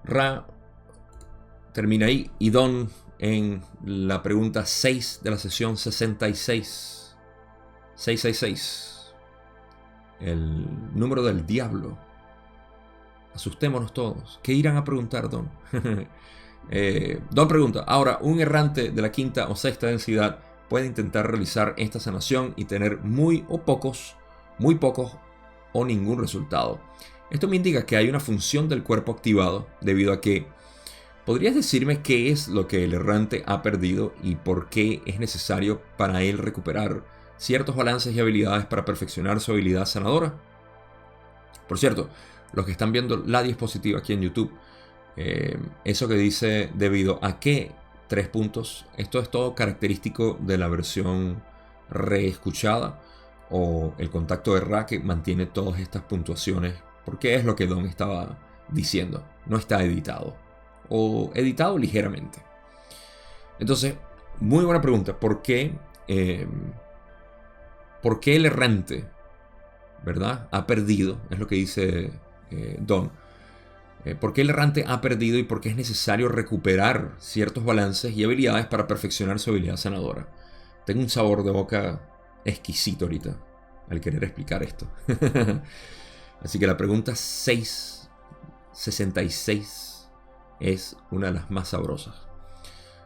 Ra termina ahí. Y Don en la pregunta 6 de la sesión 66. 666. El número del diablo. Asustémonos todos. ¿Qué irán a preguntar, Don? Don pregunta, ahora, un errante de la quinta o sexta densidad puede intentar realizar esta sanación y tener muy pocos o ningún resultado. Esto me indica que hay una función del cuerpo activado debido a que... ¿Podrías decirme qué es lo que el errante ha perdido y por qué es necesario para él recuperar ciertos balances y habilidades para perfeccionar su habilidad sanadora? Por cierto, los que están viendo la diapositiva aquí en YouTube, eso que dice debido a qué 3 puntos, esto es todo característico de la versión reescuchada o el contacto de Ra que mantiene todas estas puntuaciones porque es lo que Don estaba diciendo, no está editado o editado ligeramente. Entonces, muy buena pregunta, ¿por qué el errante, ¿verdad?, ha perdido? Es lo que dice Don. ¿Por qué el errante ha perdido y por qué es necesario recuperar ciertos balances y habilidades para perfeccionar su habilidad sanadora? Tengo un sabor de boca exquisito ahorita al querer explicar esto. Así que la pregunta 666 es una de las más sabrosas.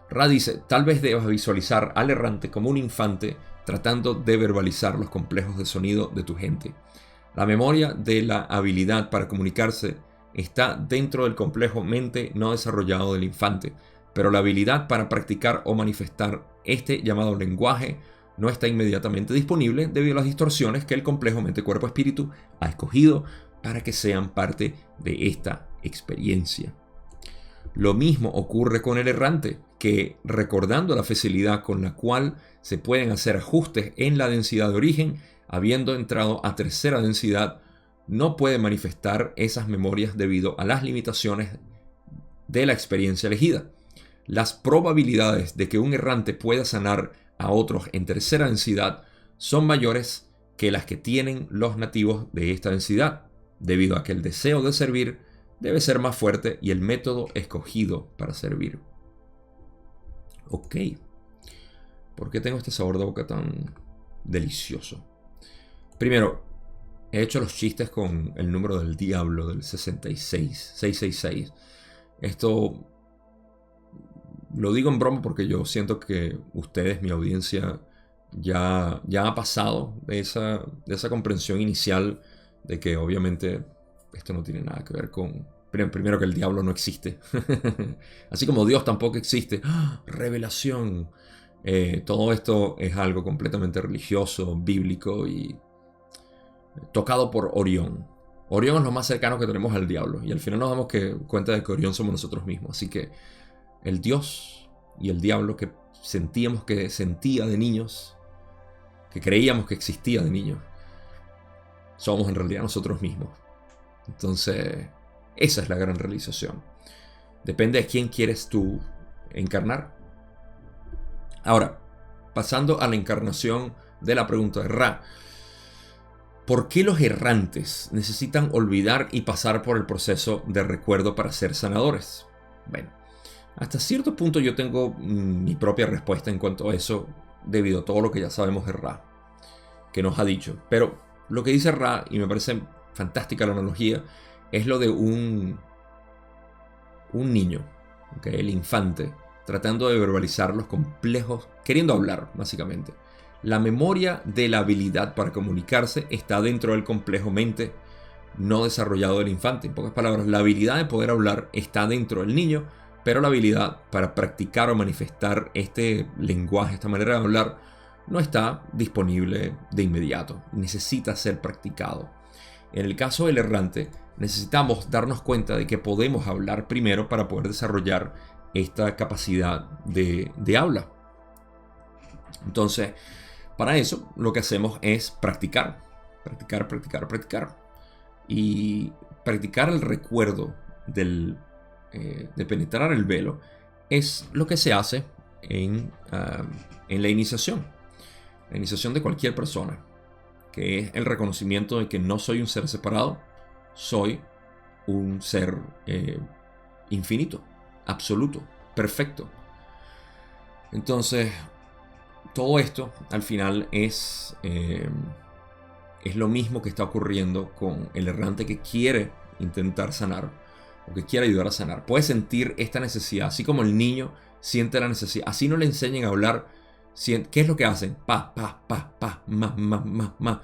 Ra dice, tal vez debas visualizar al errante como un infante tratando de verbalizar los complejos de sonido de tu gente. La memoria de la habilidad para comunicarse está dentro del complejo mente no desarrollado del infante, pero la habilidad para practicar o manifestar este llamado lenguaje no está inmediatamente disponible debido a las distorsiones que el complejo mente-cuerpo-espíritu ha escogido para que sean parte de esta experiencia. Lo mismo ocurre con el errante, que recordando la facilidad con la cual se pueden hacer ajustes en la densidad de origen, habiendo entrado a tercera densidad, no puede manifestar esas memorias debido a las limitaciones de la experiencia elegida. Las probabilidades de que un errante pueda sanar a otros en tercera densidad son mayores que las que tienen los nativos de esta densidad, debido a que el deseo de servir debe ser más fuerte y el método escogido para servir. Ok. ¿Por qué tengo este sabor de boca tan delicioso? Primero, he hecho los chistes con el número del diablo del 666. Esto lo digo en broma porque yo siento que ustedes, mi audiencia, ya ha pasado de esa comprensión inicial de que obviamente esto no tiene nada que ver con... Primero que el diablo no existe. Así como Dios tampoco existe. ¡Ah! Revelación. Todo esto es algo completamente religioso, bíblico y tocado por Orión. Orión es lo más cercano que tenemos al diablo. Y al final nos damos cuenta de que Orión somos nosotros mismos. Así que el Dios y el diablo que sentíamos que sentía de niños, que creíamos que existía de niños, somos en realidad nosotros mismos. Entonces, esa es la gran realización. Depende de quién quieres tú encarnar. Ahora, pasando a la encarnación de la pregunta de Ra. ¿Por qué los errantes necesitan olvidar y pasar por el proceso de recuerdo para ser sanadores? Bueno, hasta cierto punto yo tengo mi propia respuesta en cuanto a eso, debido a todo lo que ya sabemos de Ra, que nos ha dicho. Pero lo que dice Ra, y me parece fantástica la analogía, es lo de un niño, ¿okay? El infante, tratando de verbalizar los complejos, queriendo hablar, básicamente. La memoria de la habilidad para comunicarse está dentro del complejo mente no desarrollado del infante. En pocas palabras, la habilidad de poder hablar está dentro del niño, pero la habilidad para practicar o manifestar este lenguaje, esta manera de hablar, no está disponible de inmediato. Necesita ser practicado. En el caso del errante, necesitamos darnos cuenta de que podemos hablar primero para poder desarrollar esta capacidad de habla. Entonces, para eso lo que hacemos es practicar. Y practicar el recuerdo de penetrar el velo es lo que se hace en la iniciación. La iniciación de cualquier persona, que es el reconocimiento de que no soy un ser separado, soy un ser infinito, absoluto, perfecto. Entonces, todo esto al final es lo mismo que está ocurriendo con el errante que quiere intentar sanar o que quiere ayudar a sanar. Puede sentir esta necesidad, así como el niño siente la necesidad. Así no le enseñen a hablar. ¿Qué es lo que hacen? Pa, pa, pa, pa, ma.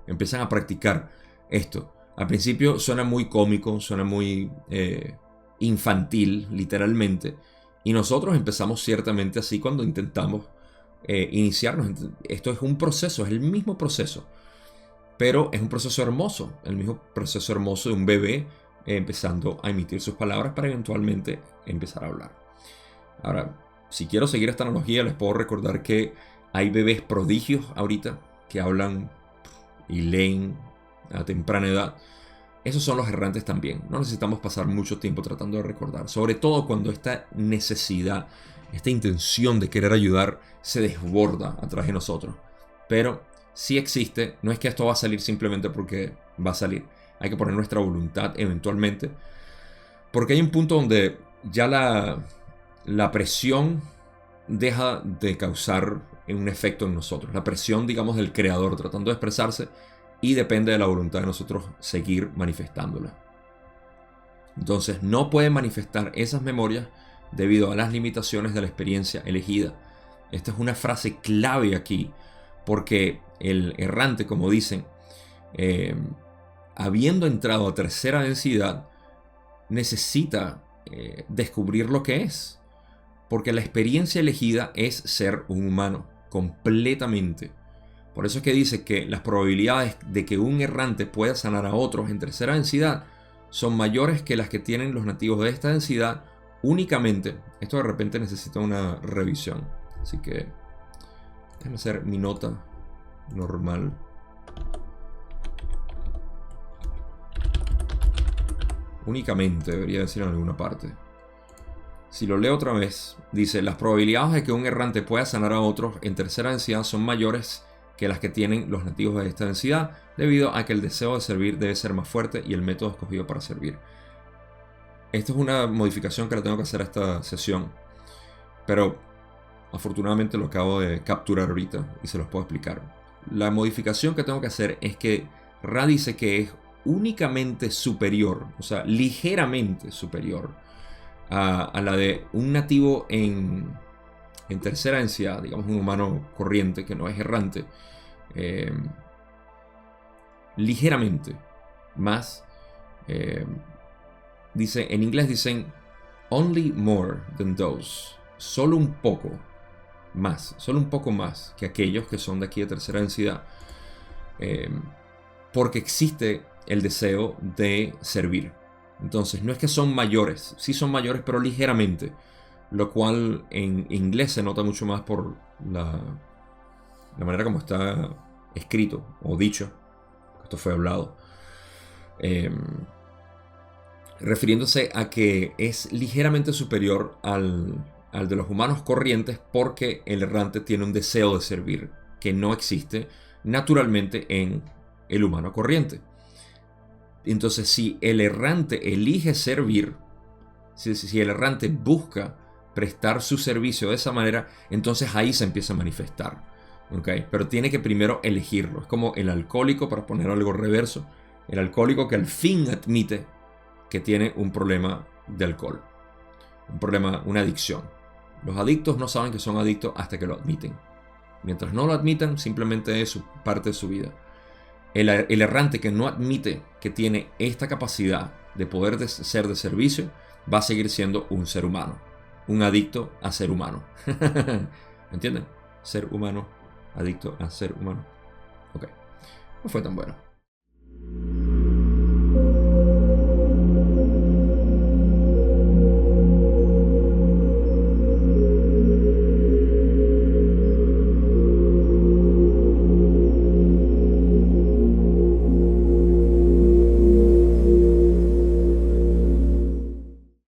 Empiezan a practicar esto. Al principio suena muy cómico, suena muy infantil, literalmente. Y nosotros empezamos ciertamente así cuando intentamos iniciarnos. Esto es un proceso, es el mismo proceso. Pero es un proceso hermoso, el mismo proceso hermoso de un bebé empezando a emitir sus palabras para eventualmente empezar a hablar. Ahora, si quiero seguir esta analogía, les puedo recordar que hay bebés prodigios ahorita que hablan y leen a temprana edad. Esos son los errantes también. No necesitamos pasar mucho tiempo tratando de recordar. Sobre todo cuando esta necesidad, esta intención de querer ayudar se desborda a través de nosotros. Pero sí existe. No es que esto va a salir simplemente porque va a salir. Hay que poner nuestra voluntad eventualmente. Porque hay un punto donde ya la presión deja de causar un efecto en nosotros. La presión, digamos, del creador tratando de expresarse. Y depende de la voluntad de nosotros seguir manifestándola. Entonces no pueden manifestar esas memorias debido a las limitaciones de la experiencia elegida. Esta es una frase clave aquí, porque el errante, como dicen, habiendo entrado a tercera densidad, necesita descubrir lo que es. Porque la experiencia elegida es ser un humano, completamente. Por eso es que dice que las probabilidades de que un errante pueda sanar a otros en tercera densidad son mayores que las que tienen los nativos de esta densidad únicamente. Esto de repente necesita una revisión. Así que déjame hacer mi nota normal. Únicamente debería decir en alguna parte. Si lo leo otra vez, dice: las probabilidades de que un errante pueda sanar a otros en tercera densidad son mayores que las que tienen los nativos de esta densidad, debido a que el deseo de servir debe ser más fuerte y el método escogido para servir. Esta es una modificación que le tengo que hacer a esta sesión, pero afortunadamente lo acabo de capturar ahorita y se los puedo explicar. La modificación que tengo que hacer es que Ra dice que es únicamente superior, o sea, ligeramente superior a la de un nativo en tercera densidad, digamos un humano corriente que no es errante, ligeramente más. Dice, en inglés dicen only more than those, solo un poco más que aquellos que son de aquí de tercera densidad, porque existe el deseo de servir. Entonces no es que son mayores, sí son mayores, pero ligeramente, lo cual en inglés se nota mucho más por la manera como está escrito o dicho. Esto fue hablado, refiriéndose a que es ligeramente superior al de los humanos corrientes, porque el errante tiene un deseo de servir que no existe naturalmente en el humano corriente. Entonces, si el errante elige servir, si el errante busca prestar su servicio de esa manera, entonces ahí se empieza a manifestar. ¿Okay? Pero tiene que primero elegirlo. Es como el alcohólico, para poner algo reverso, el alcohólico que al fin admite que tiene un problema de alcohol, un problema, una adicción. Los adictos no saben que son adictos hasta que lo admiten. Mientras no lo admitan, simplemente es parte de su vida. El errante que no admite que tiene esta capacidad de poder ser de servicio, va a seguir siendo un ser humano, un adicto a ser humano. ¿Entienden? Ser humano, adicto a ser humano. Ok, no fue tan bueno.